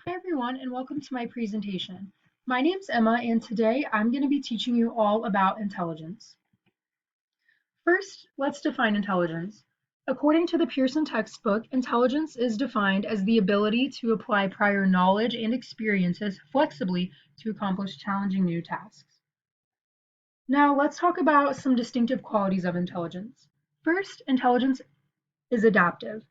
Hi everyone and welcome to my presentation. My name's Emma and today I'm going to be teaching you all about intelligence. First, let's define intelligence. According to the Pearson textbook, intelligence is defined as the ability to apply prior knowledge and experiences flexibly to accomplish challenging new tasks. Now let's talk about some distinctive qualities of intelligence. First, intelligence is adaptive.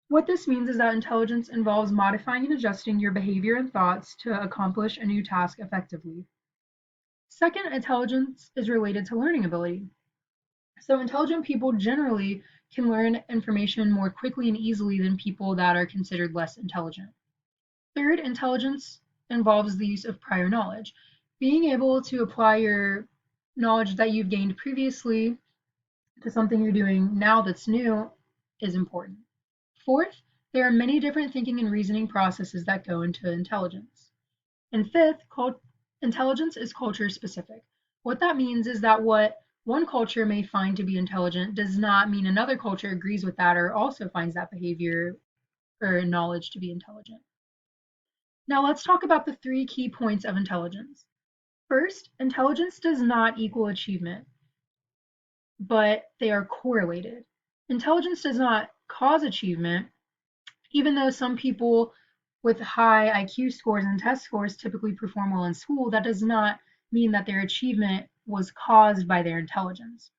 What this means is that intelligence involves modifying and adjusting your behavior and thoughts to accomplish a new task effectively. Second, intelligence is related to learning ability. So intelligent people generally can learn information more quickly and easily than people that are considered less intelligent. Third, intelligence involves the use of prior knowledge. Being able to apply your knowledge that you've gained previously to something you're doing now that's new is important. Fourth, there are many different thinking and reasoning processes that go into intelligence. And fifth, intelligence is culture specific. What that means is that what one culture may find to be intelligent does not mean another culture agrees with that or also finds that behavior or knowledge to be intelligent. Now let's talk about the three key points of intelligence. First, intelligence does not equal achievement, but they are correlated. Intelligence does not cause achievement, even though some people with high IQ scores and test scores typically perform well in school, that does not mean that their achievement was caused by their intelligence.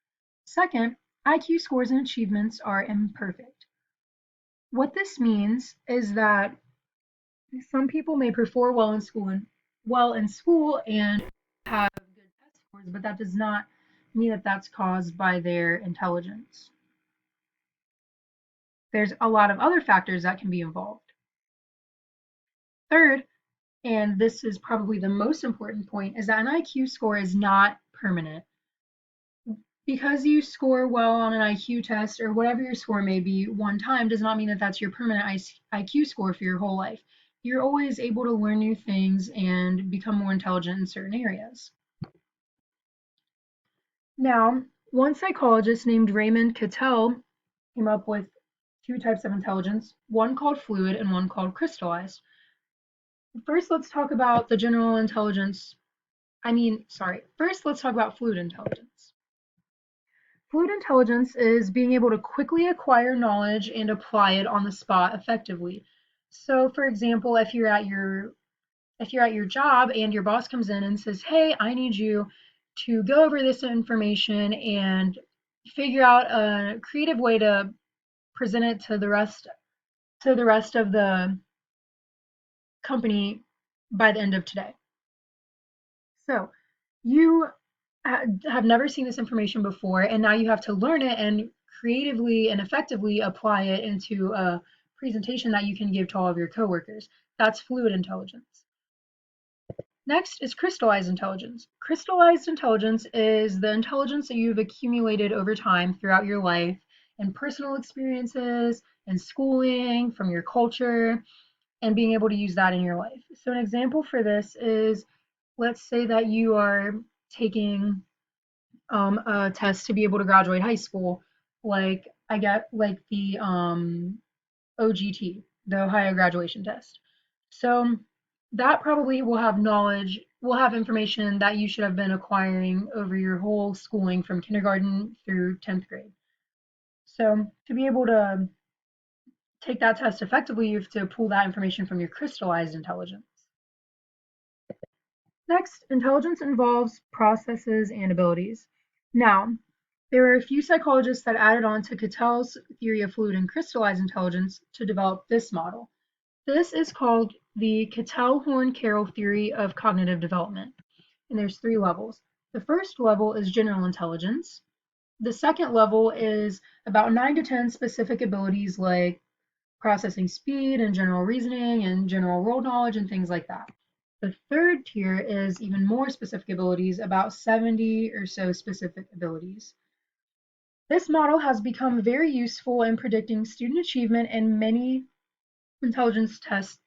Second, IQ scores and achievements are imperfect. What this means is that some people may perform well in school and have good test scores, but that does not mean that that's caused by their intelligence. There's a lot of other factors that can be involved. Third, and this is probably the most important point, is that an IQ score is not permanent. Because you score well on an IQ test or whatever your score may be one time does not mean that that's your permanent IQ score for your whole life. You're always able to learn new things and become more intelligent in certain areas. Now, one psychologist named Raymond Cattell came up with two types of intelligence, one called fluid and one called crystallized. First, let's talk about the general intelligence. First, let's talk about fluid intelligence. Fluid intelligence is being able to quickly acquire knowledge and apply it on the spot effectively. So, for example, if you're at your job and your boss comes in and says, "Hey, I need you to go over this information and figure out a creative way to present it to the rest of the company by the end of today." So, you have never seen this information before, and now you have to learn it and creatively and effectively apply it into a presentation that you can give to all of your coworkers. That's fluid intelligence. Next is crystallized intelligence. Crystallized intelligence is the intelligence that you've accumulated over time throughout your life and personal experiences and schooling from your culture and being able to use that in your life. So an example for this is, let's say that you are taking a test to be able to graduate high school, like I get like the OGT, the Ohio graduation test. So that probably will have information that you should have been acquiring over your whole schooling from kindergarten through 10th grade. So to be able to take that test effectively, you have to pull that information from your crystallized intelligence. Next, intelligence involves processes and abilities. Now, there are a few psychologists that added on to Cattell's theory of fluid and crystallized intelligence to develop this model. This is called the Cattell-Horn-Carroll theory of cognitive development, and there's three levels. The first level is general intelligence. The second level is about 9 to 10 specific abilities like processing speed and general reasoning and general world knowledge and things like that. The third tier is even more specific abilities, about 70 or so specific abilities. This model has become very useful in predicting student achievement and many intelligence tests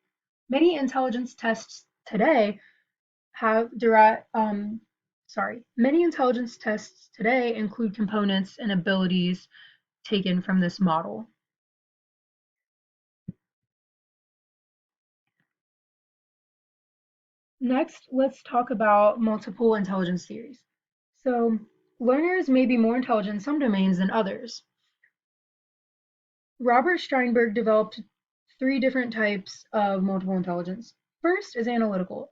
today many intelligence tests today include components and abilities taken from this model. Next, let's talk about multiple intelligence theories. So, learners may be more intelligent in some domains than others. Robert Steinberg developed three different types of multiple intelligence. First is analytical.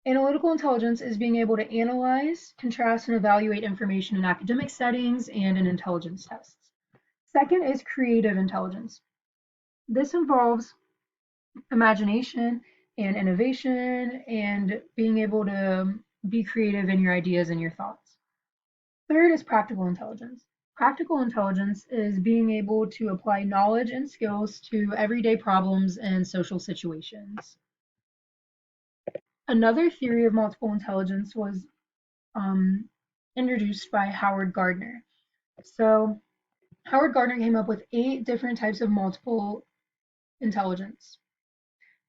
Analytical intelligence is being able to analyze, contrast, and evaluate information in academic settings and in intelligence tests. Second is creative intelligence. This involves imagination and innovation and being able to be creative in your ideas and your thoughts. Third is practical intelligence. Practical intelligence is being able to apply knowledge and skills to everyday problems and social situations. Another theory of multiple intelligence was um, introduced by Howard Gardner. So, Howard Gardner came up with 8 different types of multiple intelligence.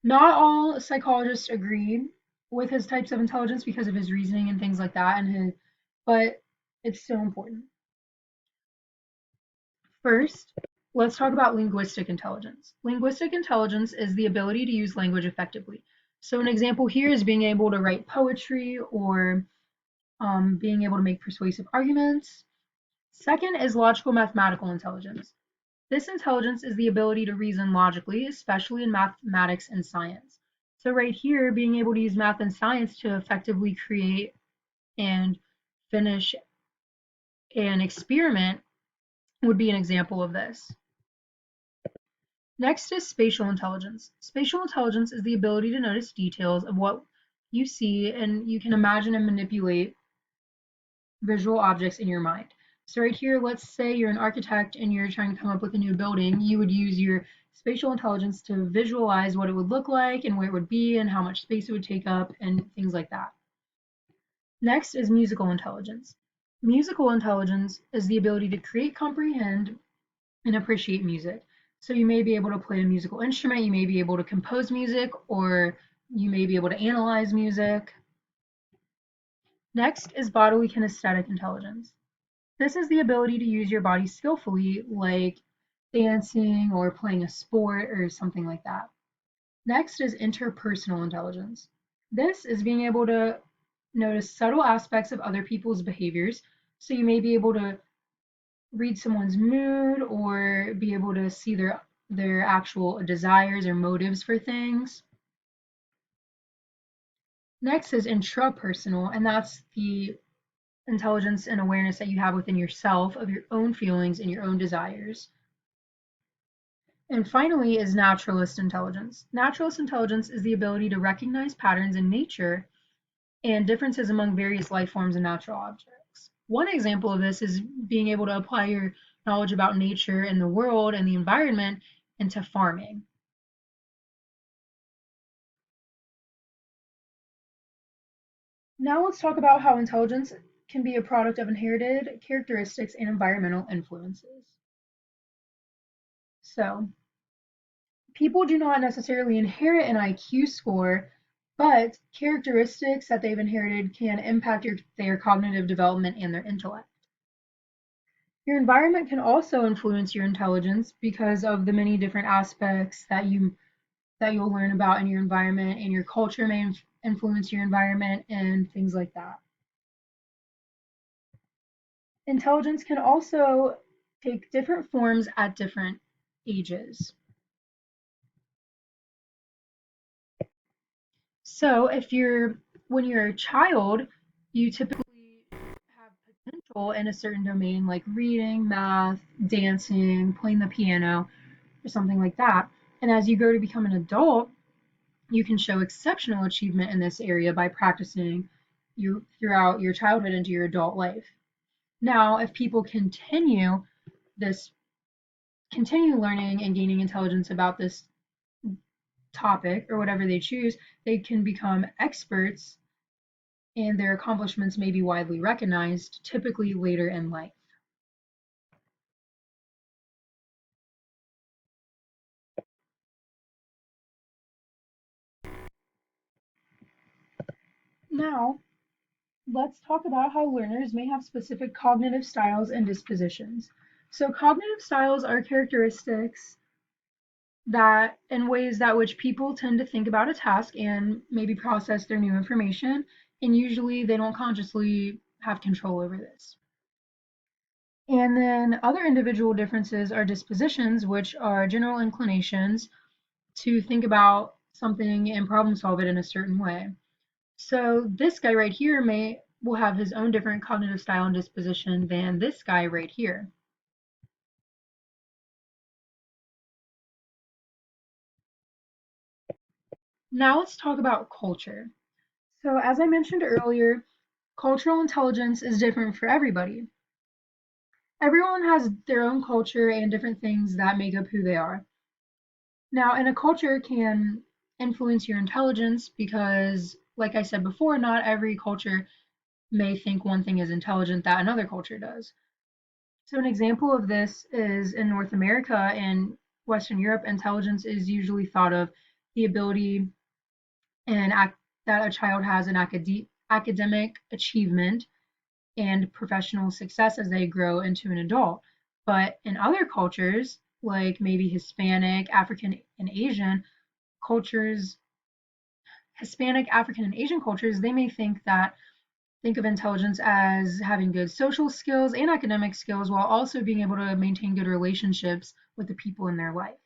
Not all psychologists agree with his types of intelligence because of his reasoning and things like that, but it's so important. First, let's talk about linguistic intelligence. Linguistic intelligence is the ability to use language effectively. So an example here is being able to write poetry or being able to make persuasive arguments. Second is logical mathematical intelligence. This intelligence is the ability to reason logically, especially in mathematics and science. So right here, being able to use math and science to effectively create and finish an experiment would be an example of this. Next is spatial intelligence. Spatial intelligence is the ability to notice details of what you see, and you can imagine and manipulate visual objects in your mind. So right here, let's say you're an architect and you're trying to come up with a new building, you would use your spatial intelligence to visualize what it would look like and where it would be and how much space it would take up and things like that. Next is musical intelligence. Musical intelligence is the ability to create, comprehend, and appreciate music. So you may be able to play a musical instrument, you may be able to compose music, or you may be able to analyze music. Next is bodily kinesthetic intelligence. This is the ability to use your body skillfully, like dancing or playing a sport or something like that. Next is interpersonal intelligence. This is being able to notice subtle aspects of other people's behaviors. So you may be able to read someone's mood or be able to see their actual desires or motives for things. Next is intrapersonal, and that's the intelligence and awareness that you have within yourself of your own feelings and your own desires. And finally is naturalist intelligence. Naturalist intelligence is the ability to recognize patterns in nature and differences among various life forms and natural objects. One example of this is being able to apply your knowledge about nature and the world and the environment into farming. Now let's talk about how intelligence can be a product of inherited characteristics and environmental influences. So, people do not necessarily inherit an IQ score, but characteristics that they've inherited can impact their cognitive development and their intellect. Your environment can also influence your intelligence because of the many different aspects that you'll learn about in your environment, and your culture may influence your environment and things like that. Intelligence can also take different forms at different ages. So when you're a child, you typically have potential in a certain domain like reading, math, dancing, playing the piano, or something like that. And as you grow to become an adult, you can show exceptional achievement in this area by practicing you throughout your childhood into your adult life. Now, if people this continue learning and gaining intelligence about this topic or whatever they choose, they can become experts and their accomplishments may be widely recognized, typically later in life. Now, let's talk about how learners may have specific cognitive styles and dispositions. So, cognitive styles are characteristics that in ways that which people tend to think about a task and maybe process their new information, and usually they don't consciously have control over this. And then other individual differences are dispositions, which are general inclinations to think about something and problem solve it in a certain way. So this guy right here will have his own different cognitive style and disposition than this guy right here. Now let's talk about culture. So as I mentioned earlier, cultural intelligence is different for everybody. Everyone has their own culture and different things that make up who they are. Now, and a culture can influence your intelligence because, like I said before, not every culture may think one thing is intelligent that another culture does. So, an example of this is in North America and Western Europe, intelligence is usually thought of the ability and that a child has an academic achievement and professional success as they grow into an adult. But in other cultures, like maybe Hispanic, African, and Asian cultures, Hispanic, African, and Asian cultures, they may think of intelligence as having good social skills and academic skills while also being able to maintain good relationships with the people in their life.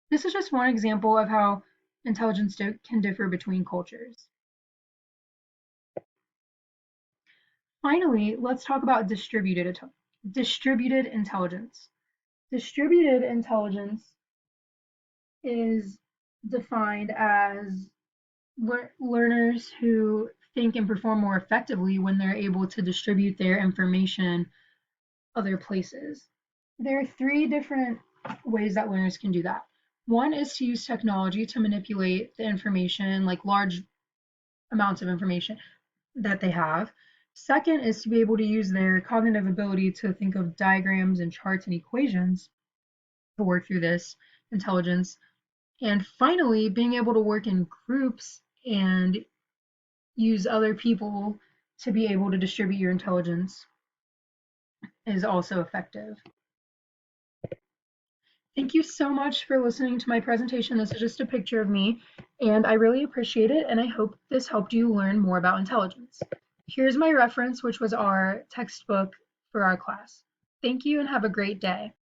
This is just one example of how intelligence can differ between cultures. Finally, let's talk about distributed intelligence. Distributed intelligence is defined as learners who think and perform more effectively when they're able to distribute their information other places. There are three different ways that learners can do that. One is to use technology to manipulate the information, like large amounts of information that they have. Second is to be able to use their cognitive ability to think of diagrams and charts and equations to work through this intelligence. And finally, being able to work in groups and use other people to be able to distribute your intelligence is also effective. Thank you so much for listening to my presentation. This is just a picture of me, and I really appreciate it, and I hope this helped you learn more about intelligence. Here's my reference, which was our textbook for our class. Thank you and have a great day.